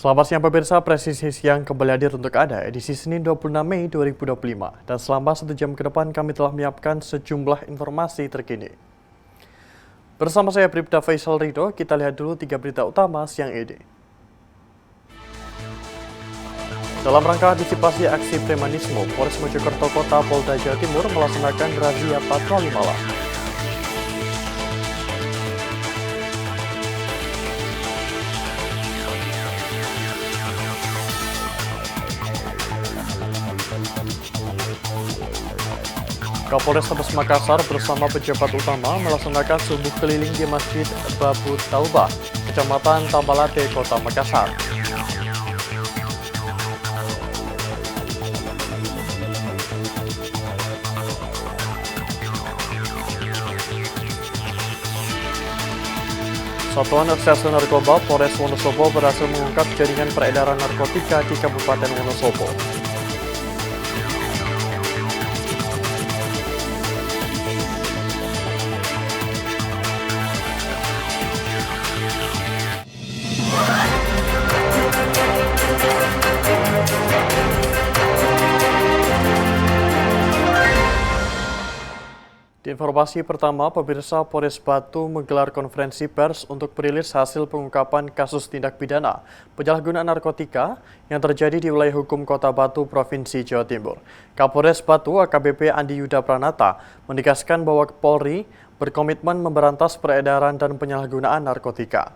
Selamat siang pemirsa, Presisi Siang kembali hadir untuk Anda edisi Senin 26 Mei 2025. Dan selama 1 jam ke depan kami telah menyiapkan sejumlah informasi terkini. Bersama saya Bribda Faisal Ridho, kita lihat dulu 3 berita utama siang ini. Dalam rangka antisipasi aksi premanisme, Polres Mojokerto Kota Polda Jawa Timur melaksanakan razia patroli malam. Kapolres Tabes Makassar bersama pejabat utama melaksanakan subuh keliling di Masjid Babu Taubah, Kecamatan Tabalate, Kota Makassar. Satuan Reserse Narkoba Polres Wonosobo berhasil mengungkap jaringan peredaran narkotika di Kabupaten Wonosobo. Di informasi pertama, pemirsa, Polres Batu menggelar konferensi pers untuk merilis hasil pengungkapan kasus tindak pidana penyalahgunaan narkotika yang terjadi di wilayah hukum Kota Batu, Provinsi Jawa Timur. Kapolres Batu AKBP Andi Yuda Pranata menegaskan bahwa Polri berkomitmen memberantas peredaran dan penyalahgunaan narkotika.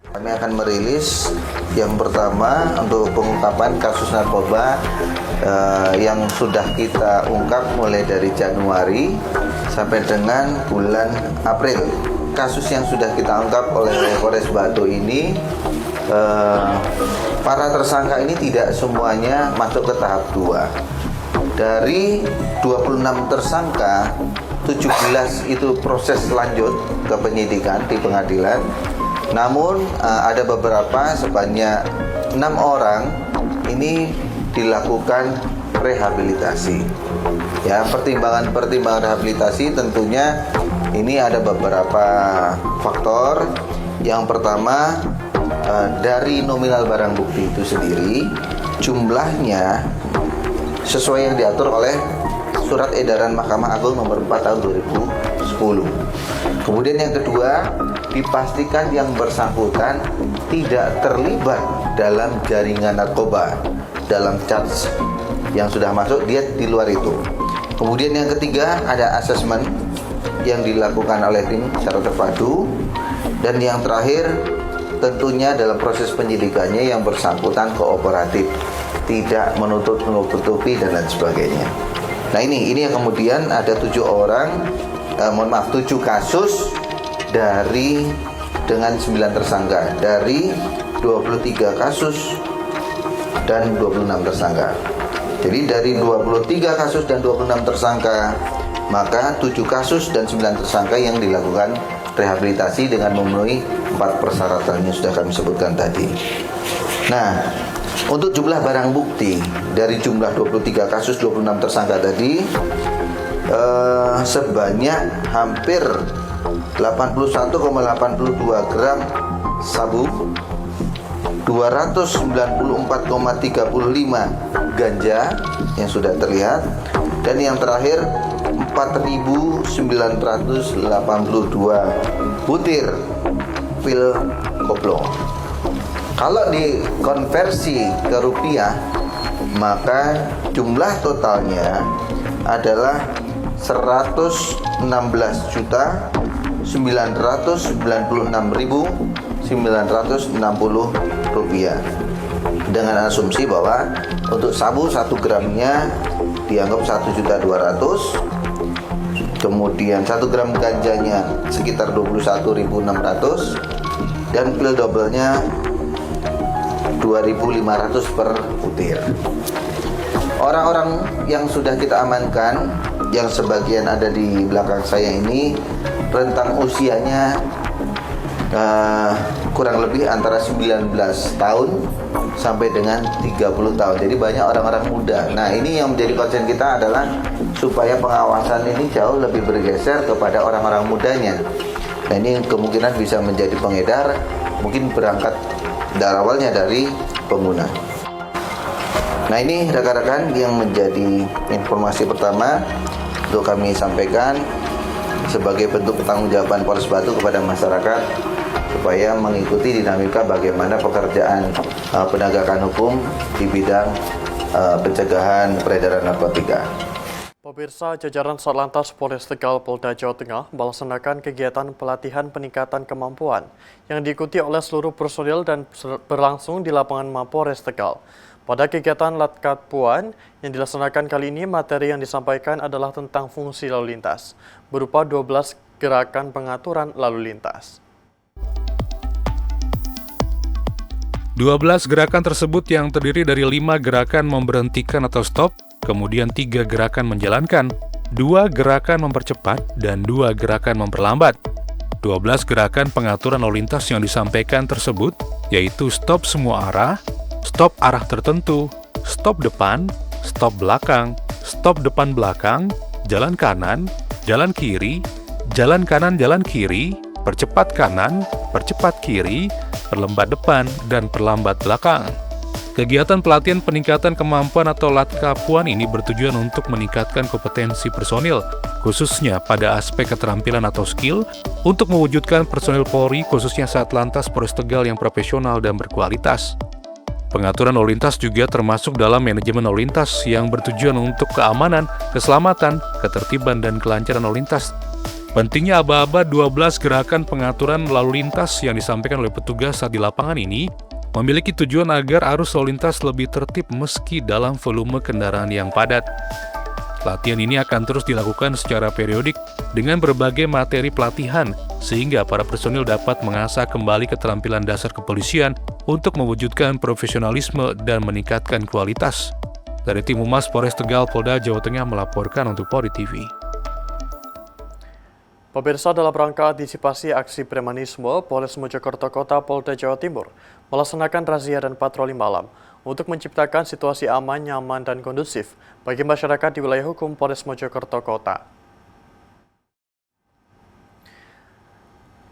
Kami akan merilis yang pertama untuk pengungkapan kasus narkoba yang sudah kita ungkap mulai dari Januari sampai dengan bulan April. Kasus yang sudah kita ungkap oleh Polres Batu ini, para tersangka ini tidak semuanya masuk ke tahap 2. Dari 26 tersangka, 17 itu proses lanjut ke penyidikan di pengadilan. Namun ada beberapa sebanyak 6 orang ini dilakukan rehabilitasi. Ya, pertimbangan rehabilitasi tentunya ini ada beberapa faktor. Yang pertama, dari nominal barang bukti itu sendiri jumlahnya sesuai yang diatur oleh Surat Edaran Mahkamah Agung nomor 4 tahun 2010. Kemudian yang kedua, dipastikan yang bersangkutan tidak terlibat dalam jaringan narkoba, dalam charge yang sudah masuk, dia di luar itu. Kemudian yang ketiga, ada asesmen yang dilakukan oleh tim secara terpadu. Dan yang terakhir, tentunya dalam proses penyidikannya yang bersangkutan kooperatif, tidak menutup-nutupi dan lain sebagainya. Nah ini yang kemudian ada 7 kasus dengan 9 tersangka dari 23 kasus dan 26 tersangka. Jadi dari 23 kasus dan 26 tersangka, maka 7 kasus dan 9 tersangka yang dilakukan rehabilitasi dengan memenuhi 4 persyaratan yang sudah kami sebutkan tadi. Nah, untuk jumlah barang bukti dari jumlah 23 kasus 26 tersangka tadi, sebanyak hampir 81,82 gram sabu, 294,35 ganja yang sudah terlihat, dan yang terakhir 4.982 butir pil koplo. Kalau dikonversi ke rupiah, maka jumlah totalnya adalah 116.996.960 rupiah. Dengan asumsi bahwa untuk sabu 1 gramnya dianggap 1.200.000, kemudian 1 gram ganjanya sekitar 21.600, dan pil doublenya 2.500 per butir. Orang-orang yang sudah kita amankan, yang sebagian ada di belakang saya ini, rentang usianya kurang lebih antara 19 tahun sampai dengan 30 tahun. Jadi banyak orang-orang muda. Nah, ini yang menjadi concern kita adalah supaya pengawasan ini jauh lebih bergeser kepada orang-orang mudanya. Nah, ini kemungkinan bisa menjadi pengedar, mungkin berangkat awalnya dari pengguna. Nah, ini rekan-rekan yang menjadi informasi pertama untuk kami sampaikan sebagai bentuk pertanggungjawaban Polres Batu kepada masyarakat supaya mengikuti dinamika bagaimana pekerjaan penegakan hukum di bidang pencegahan peredaran narkotika. Pemirsa, jajaran Satlantas Polres Tegal Polda Jawa Tengah melaksanakan kegiatan pelatihan peningkatan kemampuan yang diikuti oleh seluruh personil dan berlangsung di lapangan Mapores Tegal. Pada kegiatan Latkat Puan yang dilaksanakan kali ini, materi yang disampaikan adalah tentang fungsi lalu lintas, berupa 12 gerakan pengaturan lalu lintas. 12 gerakan tersebut yang terdiri dari 5 gerakan memberhentikan atau stop, kemudian 3 gerakan menjalankan, 2 gerakan mempercepat, dan 2 gerakan memperlambat. 12 gerakan pengaturan lalu lintas yang disampaikan tersebut yaitu stop semua arah, stop arah tertentu, stop depan, stop belakang, stop depan belakang, jalan kanan, jalan kiri, jalan kanan jalan kiri, percepat kanan, percepat kiri, perlambat depan, dan perlambat belakang. Kegiatan pelatihan peningkatan kemampuan atau Latkapuan ini bertujuan untuk meningkatkan kompetensi personil, khususnya pada aspek keterampilan atau skill, untuk mewujudkan personil Polri khususnya Satlantas Polres Tegal yang profesional dan berkualitas. Pengaturan lalu lintas juga termasuk dalam manajemen lalu lintas yang bertujuan untuk keamanan, keselamatan, ketertiban, dan kelancaran lalu lintas. Pentingnya aba-aba 12 gerakan pengaturan lalu lintas yang disampaikan oleh petugas saat di lapangan ini memiliki tujuan agar arus lalu lintas lebih tertib meski dalam volume kendaraan yang padat. Latihan ini akan terus dilakukan secara periodik dengan berbagai materi pelatihan sehingga para personil dapat mengasah kembali keterampilan dasar kepolisian untuk mewujudkan profesionalisme dan meningkatkan kualitas. Dari Tim Humas Polres Tegal Polda Jawa Tengah melaporkan untuk Polri TV. Pemirsa, dalam rangka antisipasi aksi premanisme, Polres Mojokerto Kota Polda Jawa Timur melaksanakan razia dan patroli malam untuk menciptakan situasi aman, nyaman, dan kondusif bagi masyarakat di wilayah hukum Polres Mojokerto Kota.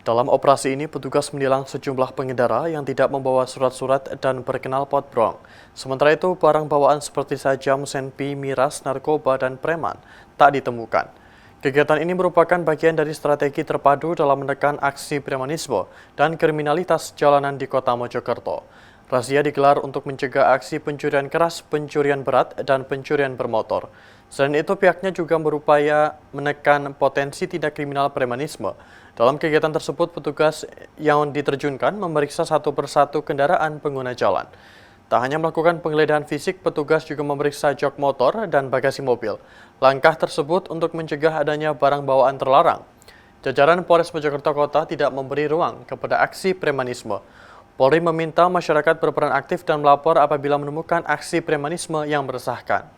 Dalam operasi ini, petugas menilang sejumlah pengendara yang tidak membawa surat-surat dan berkenal potbrong. Sementara itu, barang bawaan seperti sajam, senpi, miras, narkoba, dan preman tak ditemukan. Kegiatan ini merupakan bagian dari strategi terpadu dalam menekan aksi premanisme dan kriminalitas jalanan di Kota Mojokerto. Razia digelar untuk mencegah aksi pencurian keras, pencurian berat, dan pencurian bermotor. Selain itu, pihaknya juga berupaya menekan potensi tindak kriminal premanisme. Dalam kegiatan tersebut, petugas yang diterjunkan memeriksa satu persatu kendaraan pengguna jalan. Tak hanya melakukan penggeledahan fisik, petugas juga memeriksa jok motor dan bagasi mobil. Langkah tersebut untuk mencegah adanya barang bawaan terlarang. Jajaran Polres Mojokerto Kota tidak memberi ruang kepada aksi premanisme. Polri meminta masyarakat berperan aktif dan melapor apabila menemukan aksi premanisme yang meresahkan.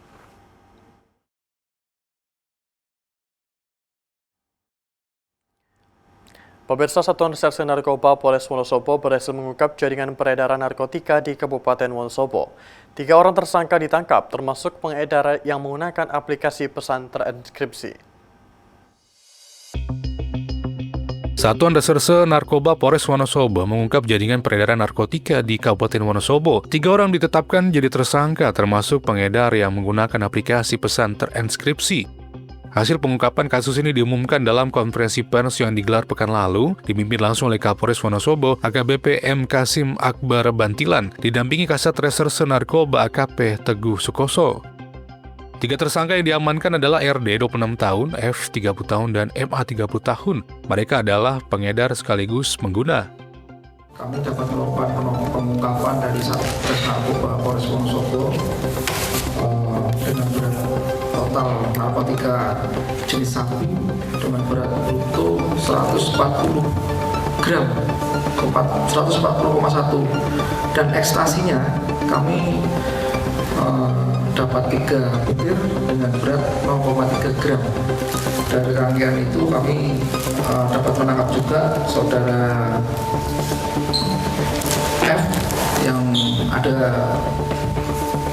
Pemirsa, Satuan Reserse Narkoba Polres Wonosobo berhasil mengungkap jaringan peredaran narkotika di Kabupaten Wonosobo. 3 orang tersangka ditangkap, termasuk pengedar yang menggunakan aplikasi pesan terinskripsi. Satuan Reserse Narkoba Polres Wonosobo mengungkap jaringan peredaran narkotika di Kabupaten Wonosobo. 3 orang ditetapkan jadi tersangka, termasuk pengedar yang menggunakan aplikasi pesan terinskripsi. Hasil pengungkapan kasus ini diumumkan dalam konferensi pers yang digelar pekan lalu, dipimpin langsung oleh Kapolres Wonosobo, AKBP M. Kasim Akbar Bantilan, didampingi Kasat Reserse Narkoba AKP Teguh Sukoso. 3 tersangka yang diamankan adalah RD 26 tahun, F 30 tahun, dan MA 30 tahun. Mereka adalah pengedar sekaligus pengguna. Kami dapat melakukan pengungkapan dari Satgas Narkoba Polres Wonosobo dengan berat total narkotika jenis sabu dengan berat bruto 140 gram, 140,1, dan ekstasinya kami dapat 3 butir dengan berat 0,3 gram. Dari rangkaian itu kami dapat menangkap juga saudara F yang ada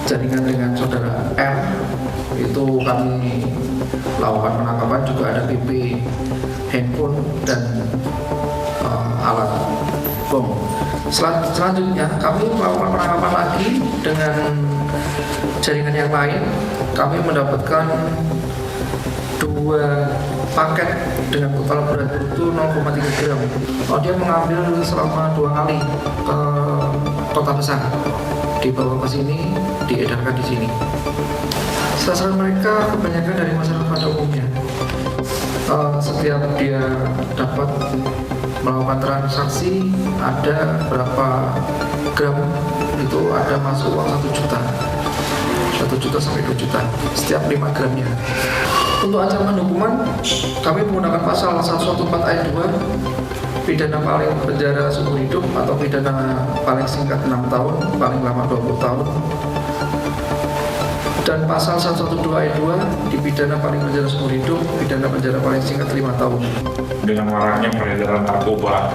jaringan dengan saudara R. Itu kami lakukan penangkapan, juga ada BP, handphone, dan alat bom. Selanjutnya kami melakukan penangkapan lagi dengan jaringan yang lain. Kami mendapatkan 2 paket dengan total berat itu 0,3 gram. Dia mengambil selama 2 kali ke kota besar, dibawa ke sini, diedarkan di sini. Sasaran mereka kebanyakan dari masyarakat pada umumnya. Setiap dia dapat melakukan transaksi, ada berapa gram, itu ada masuk uang 1 juta. 1 juta sampai 2 juta setiap 5 gramnya. Untuk ancaman hukuman, kami menggunakan pasal 114 ayat 2, pidana paling penjara seumur hidup atau pidana paling singkat 6 tahun, paling lama 20 tahun. Dan pasal 112 ayat 2, dipidana paling penjara seumur hidup, pidana penjara paling singkat 5 tahun. Dengan maraknya peredaran narkoba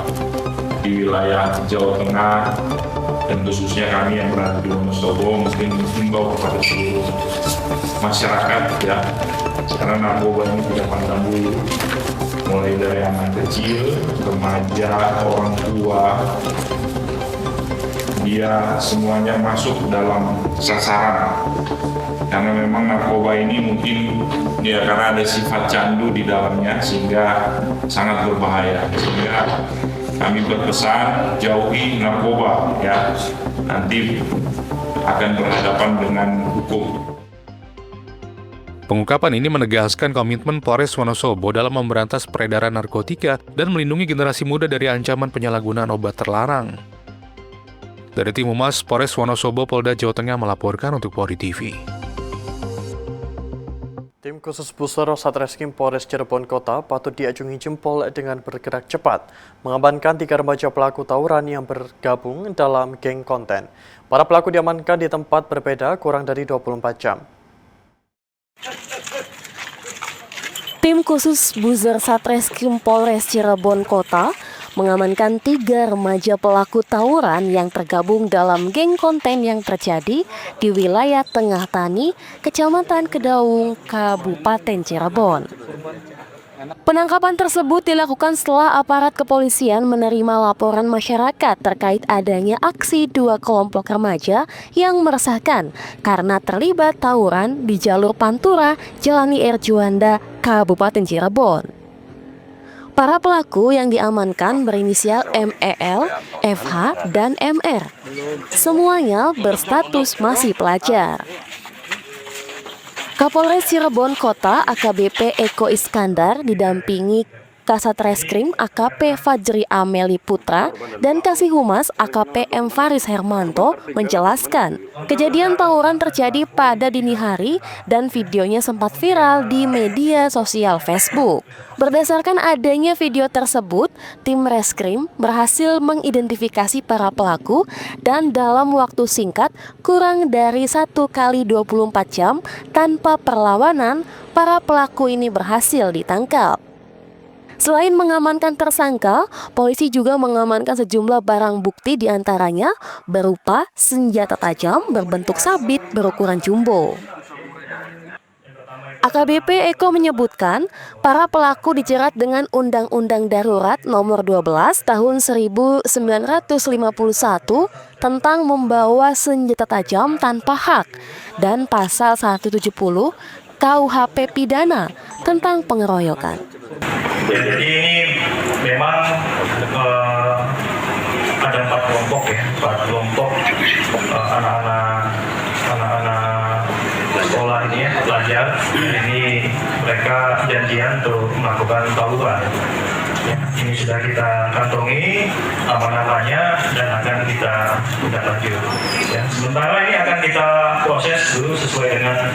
di wilayah Jawa Tengah dan khususnya kami yang berada di Wonosobo, mungkin mengimbau kepada seluruh masyarakat ya, karena narkoba ini tidak pandang bulu, mulai dari anak kecil, remaja, orang tua, dia semuanya masuk dalam sasaran. Karena memang narkoba ini mungkin ya karena ada sifat candu di dalamnya sehingga sangat berbahaya. Sehingga kami berpesan jauhi narkoba ya, nanti akan berhadapan dengan hukum. Pengungkapan ini menegaskan komitmen Polres Wonosobo dalam memberantas peredaran narkotika dan melindungi generasi muda dari ancaman penyalahgunaan obat terlarang. Dari Tim Humas Polres Wonosobo, Polda Jawa Tengah melaporkan untuk Polri TV. Tim khusus Busur Satreskrim Polres Cirebon Kota patut diacungi jempol dengan bergerak cepat, mengamankan 3 remaja pelaku tawuran yang bergabung dalam geng konten. Para pelaku diamankan di tempat berbeda kurang dari 24 jam. Tim khusus Busur Satreskrim Polres Cirebon Kota mengamankan 3 remaja pelaku tawuran yang tergabung dalam geng konten yang terjadi di wilayah Tengah Tani, Kecamatan Kedaung, Kabupaten Cirebon. Penangkapan tersebut dilakukan setelah aparat kepolisian menerima laporan masyarakat terkait adanya aksi 2 kelompok remaja yang meresahkan karena terlibat tawuran di jalur Pantura, Jalan IR Juanda, Kabupaten Cirebon. Para pelaku yang diamankan berinisial MEL, FH, dan MR. Semuanya berstatus masih pelajar. Kapolres Cirebon Kota AKBP Eko Iskandar didampingi Kasat Reskrim AKP Fajri Ameli Putra dan Kasih Humas AKP M. Faris Hermanto menjelaskan kejadian tawuran terjadi pada dini hari dan videonya sempat viral di media sosial Facebook. Berdasarkan adanya video tersebut, tim Reskrim berhasil mengidentifikasi para pelaku dan dalam waktu singkat kurang dari 1 kali 24 jam tanpa perlawanan, para pelaku ini berhasil ditangkap. Selain mengamankan tersangka, polisi juga mengamankan sejumlah barang bukti diantaranya berupa senjata tajam berbentuk sabit berukuran jumbo. AKBP Eko menyebutkan, para pelaku dijerat dengan Undang-Undang Darurat Nomor 12 Tahun 1951 tentang membawa senjata tajam tanpa hak dan Pasal 170 KUHP Pidana tentang pengeroyokan. Jadi ini memang ada 4 kelompok ya, 4 kelompok anak-anak sekolah ini ya, pelajar. Ini mereka janjian untuk melakukan tawuran. Ya, ini sudah kita kantongi amanah-amanahnya dan akan kita tindak lanjut. Ya, sementara ini akan kita proses dulu sesuai dengan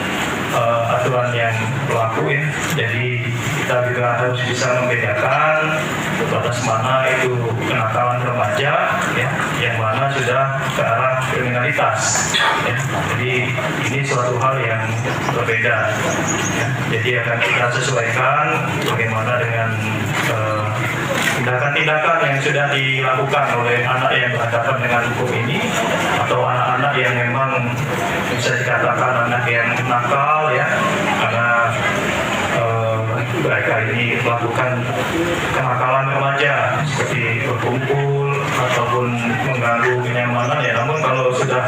aturan yang berlaku ya. Jadi kita juga harus bisa membedakan batas mana itu kenakalan remaja ya, yang mana sudah ke arah kriminalitas ya. Jadi ini suatu hal yang berbeda ya. Jadi akan kita sesuaikan bagaimana dengan tindakan-tindakan yang sudah dilakukan oleh anak yang berhadapan dengan hukum ini, atau anak-anak yang memang bisa dikatakan anak yang nakal ya, karena mereka ini melakukan kenakalan remaja seperti berkumpul ataupun mengganggu kenyamanan ya. Namun kalau sudah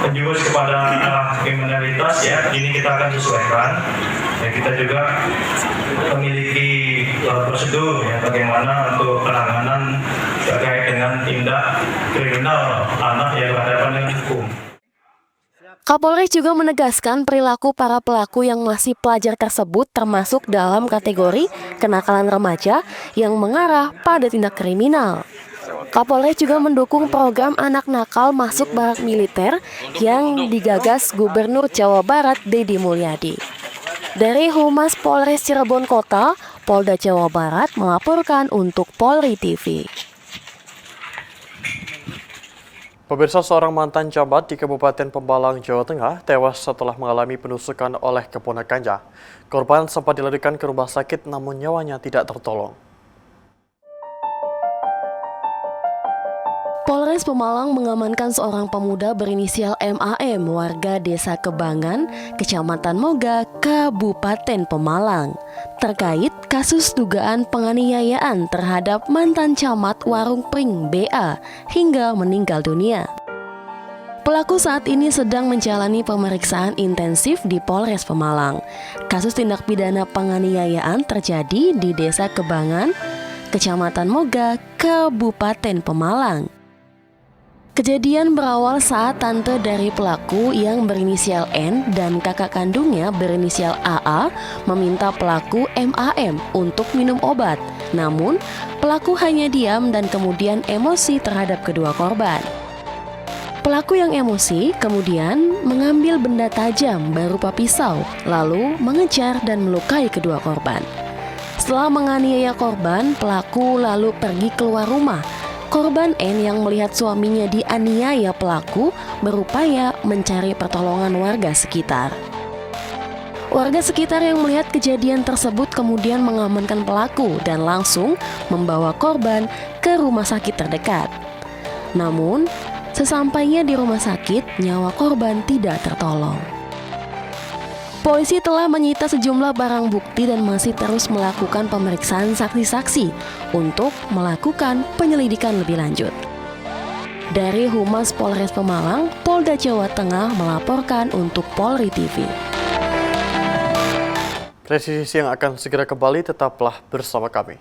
menjurus kepada kriminalitas ya, ini kita akan sesuaikan. Ya, kita juga memiliki prosedur ya bagaimana untuk penanganan terkait dengan tindak kriminal anak yang berhadapan dengan hukum. Kapolres juga menegaskan perilaku para pelaku yang masih pelajar tersebut termasuk dalam kategori kenakalan remaja yang mengarah pada tindak kriminal. Kapolres juga mendukung program anak nakal masuk barak militer yang digagas Gubernur Jawa Barat Deddy Mulyadi. Dari Humas Polres Cirebon Kota, Polda Jawa Barat melaporkan untuk Polri TV. Pemirsa, seorang mantan camat di Kabupaten Pemalang, Jawa Tengah tewas setelah mengalami penusukan oleh keponakannya. Korban sempat dilarikan ke rumah sakit namun nyawanya tidak tertolong. Polres Pemalang mengamankan seorang pemuda berinisial MAM warga Desa Kebangan, Kecamatan Moga, Kabupaten Pemalang, terkait kasus dugaan penganiayaan terhadap mantan camat Warung Pring BA hingga meninggal dunia. Pelaku saat ini sedang menjalani pemeriksaan intensif di Polres Pemalang. Kasus tindak pidana penganiayaan terjadi di Desa Kebangan, Kecamatan Moga, Kabupaten Pemalang. Kejadian berawal saat tante dari pelaku yang berinisial N dan kakak kandungnya berinisial AA meminta pelaku MAM untuk minum obat. Namun, pelaku hanya diam dan kemudian emosi terhadap kedua korban. Pelaku yang emosi kemudian mengambil benda tajam berupa pisau, lalu mengejar dan melukai kedua korban. Setelah menganiaya korban, pelaku lalu pergi keluar rumah. Korban N yang melihat suaminya dianiaya pelaku berupaya mencari pertolongan warga sekitar. Warga sekitar yang melihat kejadian tersebut kemudian mengamankan pelaku dan langsung membawa korban ke rumah sakit terdekat. Namun, sesampainya di rumah sakit, nyawa korban tidak tertolong. Polisi telah menyita sejumlah barang bukti dan masih terus melakukan pemeriksaan saksi-saksi untuk melakukan penyelidikan lebih lanjut. Dari Humas Polres Pemalang, Polda Jawa Tengah melaporkan untuk Polri TV. Presisi yang akan segera kembali, tetaplah bersama kami.